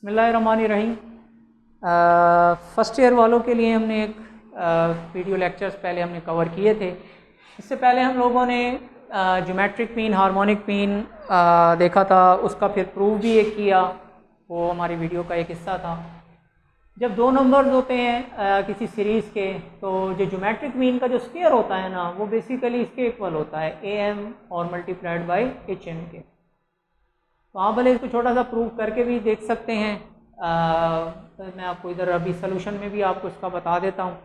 बिस्मिल्लाहिर्रहमानिर्रहीम। First year वालों के लिए हमने एक वीडियो लेक्चर्स पहले हमने कवर किए थे। इससे पहले हम लोगों ने ज्योमेट्रिक मीन, हार्मोनिक मीन देखा था, उसका फिर प्रूफ भी एक किया, वो हमारी वीडियो का एक हिस्सा था। जब दो नंबर्स होते हैं किसी सीरीज़ के, तो जो ज्योमेट्रिक मीन का जो स्क्वायर होता है ना, वो बेसिकली इसके इक्वल होता है AM और मल्टीप्लाइड बाई HM के। तो आप भले इसको छोटा सा प्रूफ करके भी देख सकते हैं। तो मैं आपको इधर अभी सोल्यूशन में भी आपको इसका बता देता हूँ।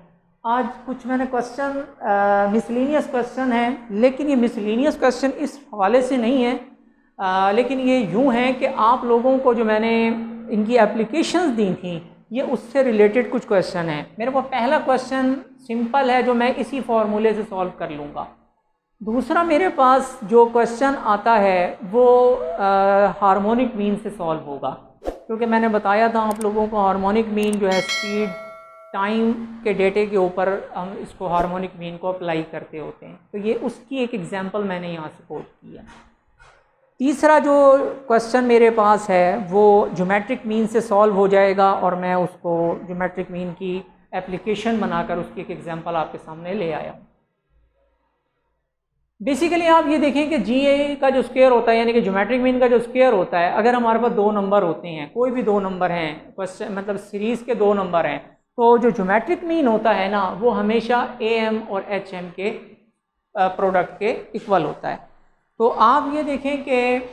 आज कुछ मैंने क्वेश्चन मिसलिनियस क्वेश्चन है, लेकिन ये मिसलिनियस क्वेश्चन इस हवाले से नहीं है, लेकिन ये यूँ है कि आप लोगों को जो मैंने इनकी एप्लीकेशंस दी थी, ये उससे रिलेटेड कुछ क्वेश्चन है। मेरे को पहला क्वेश्चन सिंपल है जो मैं इसी फार्मूले से सॉल्व कर लूँगा। दूसरा मेरे पास जो क्वेश्चन आता है वो हार्मोनिक मीन से सॉल्व होगा, क्योंकि मैंने बताया था आप लोगों को हार्मोनिक मीन जो है स्पीड टाइम के डेटे के ऊपर हम इसको हार्मोनिक मीन को अप्लाई करते होते हैं। तो ये उसकी एक एग्जांपल मैंने यहाँ से कोट किया। तीसरा जो क्वेश्चन मेरे पास है वो ज्योमेट्रिक मीन से सॉल्व हो जाएगा, और मैं उसको ज्योमेट्रिक मीन की एप्लीकेशन बनाकर उसकी एक एग्जांपल आपके सामने ले आया हूँ। बेसिकली आप ये देखें कि GA का जो स्क्वायर होता है, यानी कि ज्योमेट्रिक मीन का जो स्क्वायर होता है, अगर हमारे पास दो नंबर होते हैं, कोई भी दो नंबर हैं, क्वेश्चन मतलब सीरीज़ के दो नंबर हैं, तो जो ज्योमेट्रिक मीन होता है ना, वो हमेशा AM और HM के प्रोडक्ट के इक्वल होता है। तो आप ये देखें कि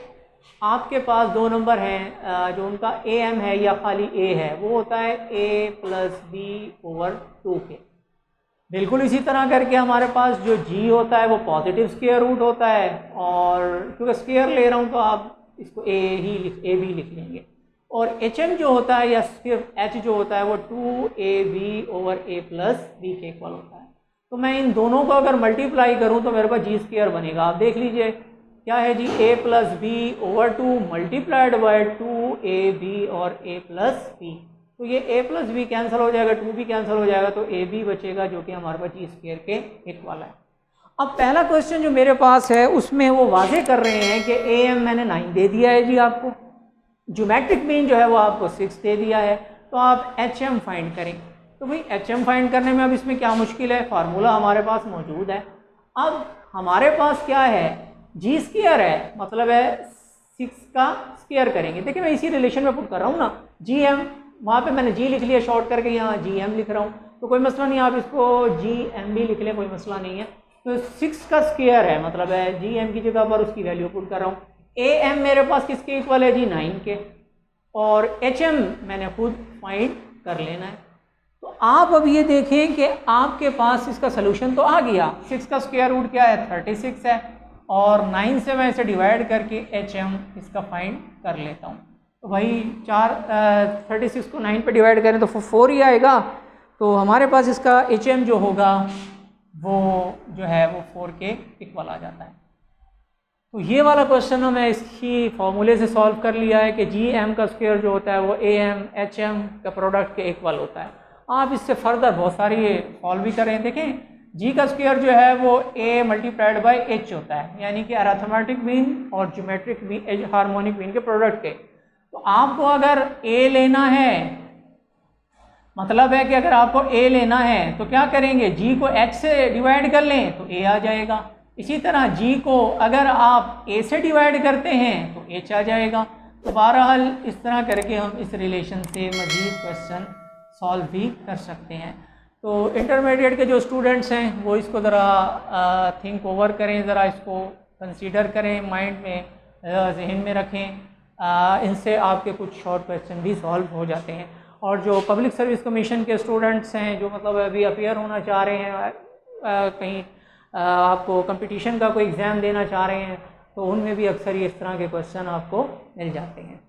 आपके पास दो नंबर हैं, जो उनका AM है या खाली A है, वो होता है A + B/2 के। बिल्कुल इसी तरह करके हमारे पास जो G होता है वो पॉजिटिव स्क्वायर रूट होता है, और क्योंकि स्क्वायर ले रहा हूँ तो आप इसको AB लिख लेंगे। और HM जो होता है या सिर्फ H जो होता है वो 2AB/A + B के इक्वल होता है। तो मैं इन दोनों को अगर मल्टीप्लाई करूँ तो मेरे पास G² बनेगा। आप देख लीजिए क्या है जी, A + B/2 multiplied by 2AB और A + B। तो ये A + B कैंसिल हो जाएगा, 2 भी कैंसिल हो जाएगा, तो AB बचेगा जो कि हमारे पास G² के इक्वल है। अब पहला क्वेश्चन जो मेरे पास है उसमें वो वाजे कर रहे हैं कि AM मैंने 9 दे दिया है जी आपको, ज्योमेट्रिक मीन जो है वो आपको 6 दे दिया है, तो आप HM फाइंड करें। तो भाई HM फाइंड करने में अब इसमें क्या मुश्किल है, फार्मूला हमारे पास मौजूद है। अब हमारे पास क्या है, G² है, मतलब है 6 का स्क्वायर करेंगे। देखिए मैं इसी रिलेशन में पुट कर रहा हूँ ना, GM वहाँ पे मैंने G लिख लिया शॉर्ट करके, यहाँ GM लिख रहा हूँ, तो कोई मसला नहीं, आप इसको GM भी लिख लें, कोई मसला नहीं है। तो 6 का स्क्वायर है, मतलब है GM की जगह पर उसकी वैल्यू पुट कर रहा हूँ। AM मेरे पास किसके इक्वल है जी, 9 के, और HM मैंने खुद फाइंड कर लेना है। तो आप अब ये देखें कि आपके पास इसका सोल्यूशन तो आ गया। 6 का स्क्वायर रूट क्या है, 36 है, और 9 से मैं इसे डिवाइड करके HM इसका फाइंड कर लेता हूँ। तो भाई 36 को 9 पे डिवाइड करें तो 4 ही आएगा। तो हमारे पास इसका HM जो होगा वो जो है वो 4 के इक्वल आ जाता है। तो ये वाला क्वेश्चन हमें इसकी फॉर्मूले से सॉल्व कर लिया है कि GM का स्क्वायर जो होता है वो AM HM का प्रोडक्ट के इक्वल होता है। आप इससे फर्दर बहुत सारी सॉल्व भी करें। देखें G का स्क्वायर जो है वो A मल्टीप्लाइड बाई H होता है, यानी कि अरिथमेटिक मीन और ज्योमेट्रिक मीन, हार्मोनिक मीन के प्रोडक्ट के। तो आपको अगर A लेना है, मतलब है कि अगर आपको A लेना है तो क्या करेंगे, G को H से डिवाइड कर लें तो A आ जाएगा। इसी तरह G को अगर आप A से डिवाइड करते हैं तो H आ जाएगा। तो बहरहाल इस तरह करके हम इस रिलेशन से मज़ीद क्वेश्चन सॉल्व भी कर सकते हैं। तो इंटरमीडिएट के जो स्टूडेंट्स हैं वो इसको ज़रा थिंक ओवर करें, ज़रा इसको कंसीडर करें, माइंड में जहन में रखें। इनसे आपके कुछ शॉर्ट क्वेश्चन भी सॉल्व हो जाते हैं। और जो पब्लिक सर्विस कमीशन के स्टूडेंट्स हैं, जो मतलब अभी अपियर होना चाह रहे हैं, कहीं आपको कंपटीशन का कोई एग्ज़ाम देना चाह रहे हैं, तो उनमें भी अक्सर ये इस तरह के क्वेश्चन आपको मिल जाते हैं।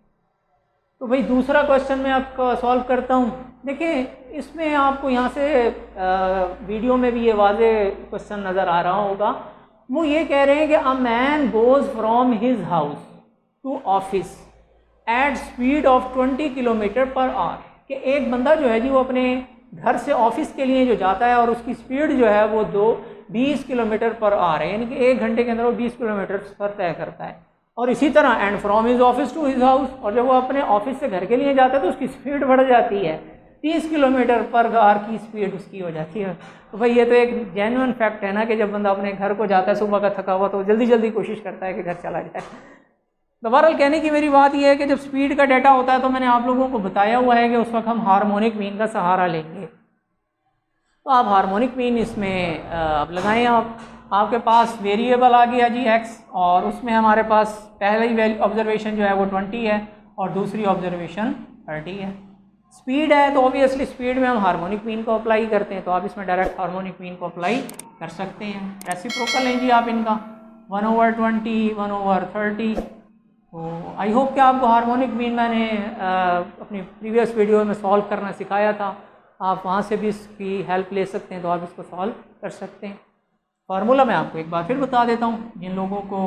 तो भाई दूसरा क्वेश्चन मैं आपका सॉल्व करता हूँ। देखिए इसमें आपको यहाँ से वीडियो में भी ये वाजे क्वेश्चन नज़र आ रहा होगा। वो ये कह रहे हैं कि a man goes from his house to office at speed of 20 km/h, कि एक बंदा जो है जी वो अपने घर से ऑफिस के लिए जो जाता है और उसकी स्पीड जो है वो 20 km/h है, यानी कि 1 घंटे के अंदर वो 20 किलोमीटर सफ़र तय करता है। और इसी तरह and from his office to his house, और जब वो अपने ऑफिस से घर के लिए जाता है तो उसकी स्पीड बढ़ जाती है, 30 किलोमीटर पर आवर की स्पीड उसकी हो जाती है। तो भाई ये तो एक जेन्युइन फैक्ट है ना कि जब बंदा अपने घर को जाता है सुबह का थका हुआ तो जल्दी जल्दी कोशिश करता है कि घर चला जाए। तो बहरहाल कहने की मेरी बात यह है कि जब स्पीड का डाटा होता है तो मैंने आप लोगों को बताया हुआ है कि उस वक्त हम हार्मोनिक मीन का सहारा लेंगे। तो आप हार्मोनिक मीन इसमें अब लगाएं। आपके पास वेरिएबल आ गया जी x, और उसमें हमारे पास पहली ऑब्जर्वेशन जो है वो 20 है और दूसरी ऑब्जर्वेशन 30 है। स्पीड है तो ऑब्वियसली स्पीड में हम हार्मोनिक मीन को अप्लाई करते हैं, तो आप इसमें डायरेक्ट हार्मोनिक मीन को अप्लाई कर सकते हैं। रेसिप्रोकल हैं जी आप इनका 1/20 1/30। तो आई होप कि आपको हार्मोनिक मीन मैंने अपनी प्रीवियस वीडियो में सॉल्व करना सिखाया था, आप वहाँ से भी इसकी हेल्प ले सकते हैं, तो आप इसको सॉल्व कर सकते हैं। फार्मूला मैं आपको एक बार फिर बता देता हूँ जिन लोगों को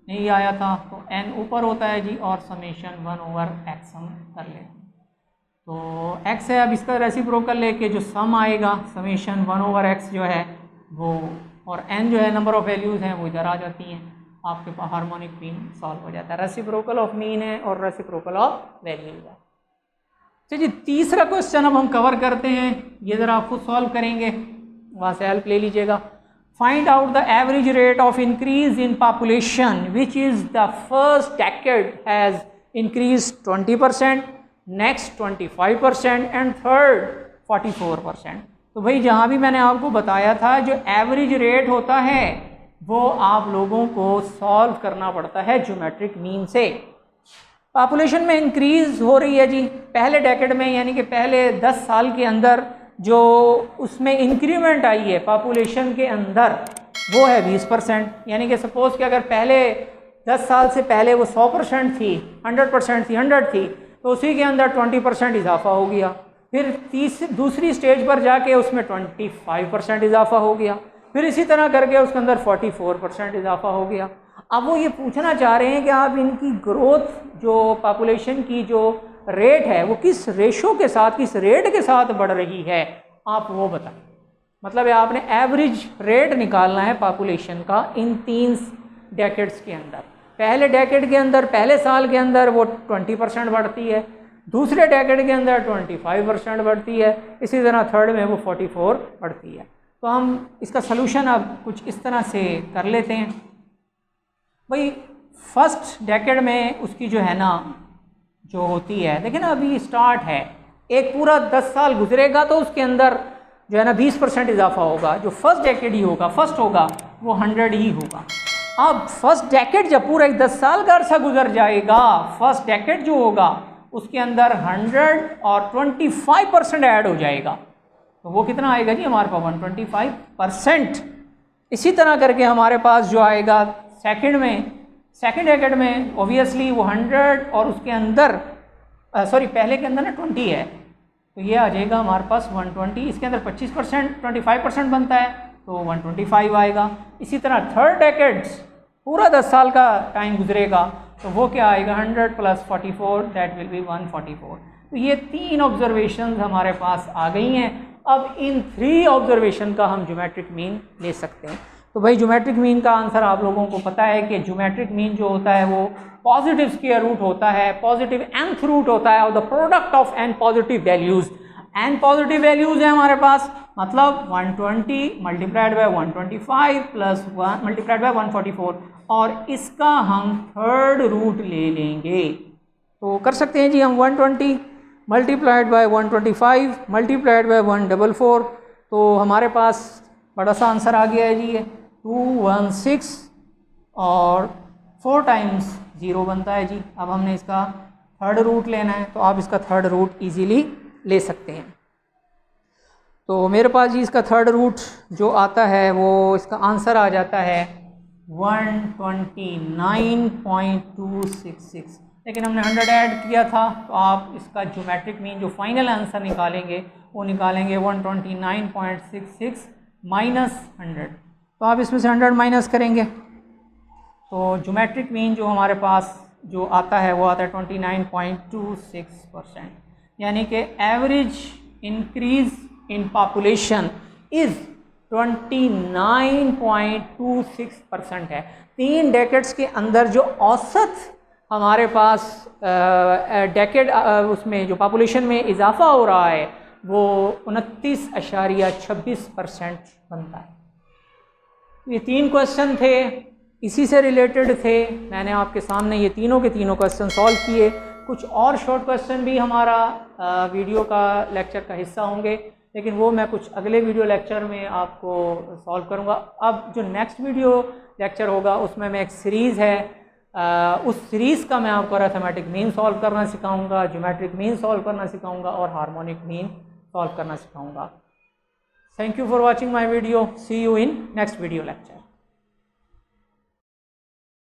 नहीं आया था। तो n ऊपर होता है जी और समेशन 1/x हम कर लें। तो x है, अब इसका रेसिप्रोकल लेके जो सम आएगा समेशन 1/x जो है वो, और n जो है नंबर ऑफ़ वैल्यूज़ हैं वो इधर आ जाती हैं, आपके पास हार्मोनिक मीन सॉल्व हो जाता है। रेसिप्रोकल ऑफ मीन है और रेसिप्रोकल ऑफ वैल्यूज़ है। चलिए तीसरा क्वेश्चन अब हम कवर करते हैं, ये ज़रा आप खुद सॉल्व करेंगे, वहाँ से हेल्प ले लीजिएगा। Find out the average rate of increase in population which is the first decade has increase 20%, next 25% and third 44%। तो भाई जहाँ भी मैंने आपको बताया था जो एवरेज रेट होता है वो आप लोगों को सॉल्व करना पड़ता है ज्योमेट्रिक मीन से। पॉपुलेशन में इंक्रीज़ हो रही है जी पहले डेकेड में, यानी कि पहले 10 साल के अंदर जो उसमें इंक्रीमेंट आई है पॉपुलेशन के अंदर वो है 20%। यानी कि सपोज़ कि अगर पहले 10 साल से पहले वो 100% थी, 100% थी, 100 थी, तो उसी के अंदर 20% इजाफा हो गया। फिर दूसरी स्टेज पर जाके उसमें 25% इजाफा हो गया, फिर इसी तरह करके उसके अंदर 44% इजाफा हो गया। अब वो ये पूछना चाह रहे हैं कि आप इनकी ग्रोथ जो पॉपुलेशन की जो रेट है वो किस रेशो के साथ, किस रेट के साथ बढ़ रही है, आप वो बताएं। मतलब है आपने एवरेज रेट निकालना है पॉपुलेशन का इन 3 डेकेड्स के अंदर। पहले डेकेड के अंदर, पहले साल के अंदर वो 20% बढ़ती है, दूसरे डेकेड के अंदर 25% बढ़ती है, इसी तरह थर्ड में वो 44 बढ़ती है। तो हम इसका सलूशन अब कुछ इस तरह से कर लेते हैं। भाई फर्स्ट डेकेड में उसकी जो है ना जो होती है, देखिए ना अभी स्टार्ट है, एक पूरा 10 साल गुजरेगा तो उसके अंदर जो है ना 20% इजाफा होगा। जो फर्स्ट डेकेड ही होगा, फर्स्ट होगा वो 100 ही होगा। अब फर्स्ट डेकेड जब पूरा एक 10 साल का अरसा गुजर जाएगा, फर्स्ट डेकेड जो होगा उसके अंदर 100 और 25% ऐड हो जाएगा, तो वो कितना आएगा जी हमारे पास 125%। इसी तरह करके हमारे पास जो आएगा सेकंड डेकेड में ऑब्वियसली वो 100 और उसके अंदर पहले के अंदर ना 20 है, तो ये आ जाएगा हमारे पास 120। इसके अंदर 25% बनता है तो 125 आएगा। इसी तरह थर्ड डेकेड्स पूरा 10 साल का टाइम गुजरेगा तो वो क्या आएगा 100 + 44 दैट विल बी 144। तो ये 3 ऑब्जर्वेशन हमारे पास आ गई हैं। अब इन 3 ऑब्जर्वेशन का हम ज्योमेट्रिक मीन ले सकते हैं। तो भाई ज्योमेट्रिक मीन का आंसर आप लोगों को पता है कि ज्योमेट्रिक मीन जो होता है वो पॉजिटिव स्क्वायर रूट होता है, पॉजिटिव nth रूट होता है और the product of n positive values. n positive values है हमारे पास, मतलब 120 multiplied by 125 plus 1 multiplied by 144, और इसका हम थर्ड रूट ले लेंगे। तो कर सकते हैं जी हम 120 मल्टीप्लाइड बाय 125 मल्टीप्लाइड बाय 144, तो हमारे पास बड़ा सा आंसर आ गया है जी ये 216 और 4 टाइम्स 0 बनता है जी। अब हमने इसका थर्ड रूट लेना है, तो आप इसका थर्ड रूट इजीली ले सकते हैं। तो मेरे पास जी इसका थर्ड रूट जो आता है वो इसका आंसर आ जाता है 129.266, लेकिन हमने 100 ऐड किया था, तो आप इसका ज्योमेट्रिक मीन जो फाइनल आंसर निकालेंगे वो निकालेंगे 129.66 माइनस 100। तो आप इसमें से 100 माइनस करेंगे तो ज्योमेट्रिक मीन जो हमारे पास जो आता है वो आता है 29.26%। यानी कि average increase in population is 29.26% है। 3 डेकेड्स के अंदर जो औसत हमारे पास डेकेड उसमें जो पॉपुलेशन में इजाफा हो रहा है वो 29.26% बनता है। ये 3 क्वेश्चन थे, इसी से रिलेटेड थे। मैंने आपके सामने ये तीनों के तीनों क्वेश्चन सॉल्व किए। कुछ और शॉर्ट क्वेश्चन भी हमारा वीडियो का लेक्चर का हिस्सा होंगे, लेकिन वो मैं कुछ अगले वीडियो लेक्चर में आपको सॉल्व करूँगा। अब जो नेक्स्ट वीडियो लेक्चर होगा उसमें मैं एक सीरीज़ है, उस सीरीज़ का मैं आपको अरिथमेटिक मीन सॉल्व करना सिखाऊंगा, ज्योमेट्रिक मीन सॉल्व करना सिखाऊंगा और हार्मोनिक मीन सॉल्व करना सिखाऊंगा। Thank you for watching my video. See you in next video lecture.